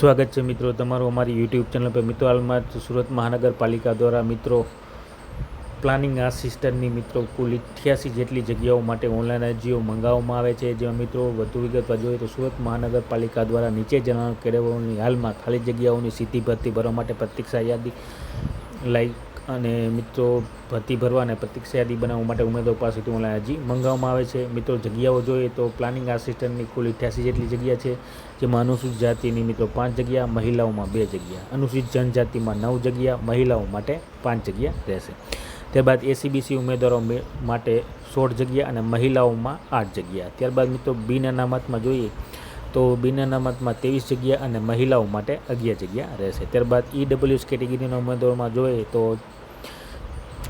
સ્વાગત છે મિત્રો તમારું અમારી યુટ્યુબ ચેનલ પર। મિત્રો હાલમાં સુરત મહાનગરપાલિકા દ્વારા મિત્રો પ્લાનિંગ આસિસ્ટન્ટની મિત્રો કુલ 88 જેટલી જગ્યાઓ માટે ઓનલાઈન અરજીઓ મંગાવવામાં આવે છે। જેમાં મિત્રો વધુ વિગતવાર જોઈએ તો સુરત મહાનગરપાલિકા દ્વારા નીચે જણાવેલ કેડરોની હાલમાં ખાલી જગ્યાઓની સીધી ભરતી ભરવા માટે પ્રતીક્ષા યાદી લાઈક અને મિત્રો ભરતી ભરવા અને પ્રતીક્ષા યાદી બનાવવા માટે ઉમેદવારો પાસેથી ઓનલાઈન અરજી મંગાવવામાં આવે છે। મિત્રો જગ્યાઓ જોઈએ તો પ્લાનિંગ આસિસ્ટન્ટની કુલ 88 જેટલી જગ્યા છે, જેમાં અનુસૂચિત જાતિની મિત્રો 5 જગ્યા, મહિલાઓમાં 2 જગ્યા, અનુસૂચિત જનજાતિમાં 9 જગ્યા, મહિલાઓ માટે 5 જગ્યા રહેશે। ત્યારબાદ એસીબીસી ઉમેદવારો માટે 16 જગ્યા અને મહિલાઓમાં 8 જગ્યા। ત્યારબાદ મિત્રો બિન અનામતમાં જોઈએ તો બિન અનામતમાં 23 જગ્યા અને મહિલાઓ માટે 11 જગ્યા રહેશે। ત્યારબાદ ઈડબ્લ્યુએસ કેટેગરીના ઉમેદવારોમાં જોઈએ તો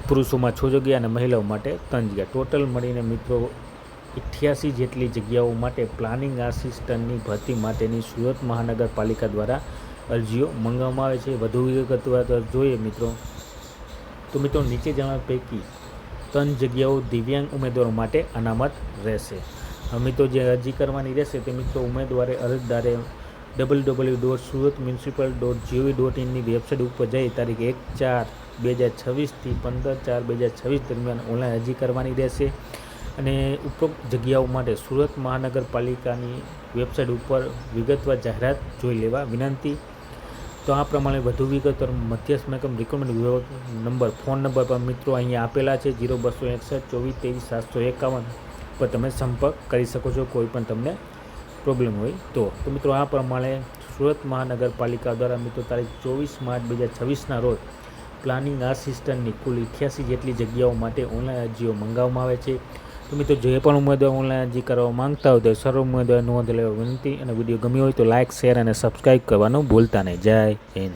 પુરુષોમાં 6 જગ્યા અને મહિલાઓ માટે 3 જગ્યા। ટોટલ મળીને મિત્રો 88 જેટલી જગ્યાઓ માટે પ્લાનિંગ આસિસ્ટન્ટની ભરતી માટેની સુરત મહાનગરપાલિકા દ્વારા અરજીઓ મંગાવવામાં આવે છે। વધુ વિગતવાર જોઈએ મિત્રો તો મિત્રો નીચે જણાવ્યા પૈકી 3 જગ્યાઓ દિવ્યાંગ ઉમેદવારો માટે અનામત રહેશે। મિત્રો જે અરજી કરવાની રહેશે તે મિત્રો ઉમેદવારે અરજદારે www.suratmunicipal.gov.in ની વેબસાઇટ ઉપર જઈ તારીખ 1/4/2026 થી 15/4/2026 દરમિયાન ઓનલાઈન અરજી કરવાની રહેશે। અને ઉપરોક્ત જગ્યાઓ માટે સુરત મહાનગરપાલિકાની વેબસાઇટ ઉપર વિગતવાર જાહેરાત જોઈ લેવા વિનંતી। તો આ પ્રમાણે વધુ વિગતવાર મધ્યસ્થ મહેકમ રિક્રુટમેન્ટ વિભાગ નંબર ફોન નંબર પર મિત્રો અહીંયા આપેલા છે 0261 24 23 751 પર તમે સંપર્ક કરી શકો છો કોઈ પણ તમને પ્રોબ્લેમ હોય તો મિત્રો આ પ્રમાણે સુરત મહાનગરપાલિકા દ્વારા મિત્રો તારીખ 24 માર્ચ 2026ના રોજ પ્લાનિંગ આસિસ્ટન્ટની કુલ 88 જેટલી જગ્યાઓ માટે ઓનલાઈન અરજીઓ મંગાવવામાં આવે છે। તો મિત્રો જે પણ ઉમેદવાર ઓનલાઈન અરજી કરવા માંગતા હોય તો સર્વ ઉમેદવાર નોંધ લેવા વિનંતી। અને વિડીયો ગમ્યો હોય તો લાઇક, શેર અને સબસ્ક્રાઈબ કરવાનું ભૂલતા નહીં। જય હિન્દ।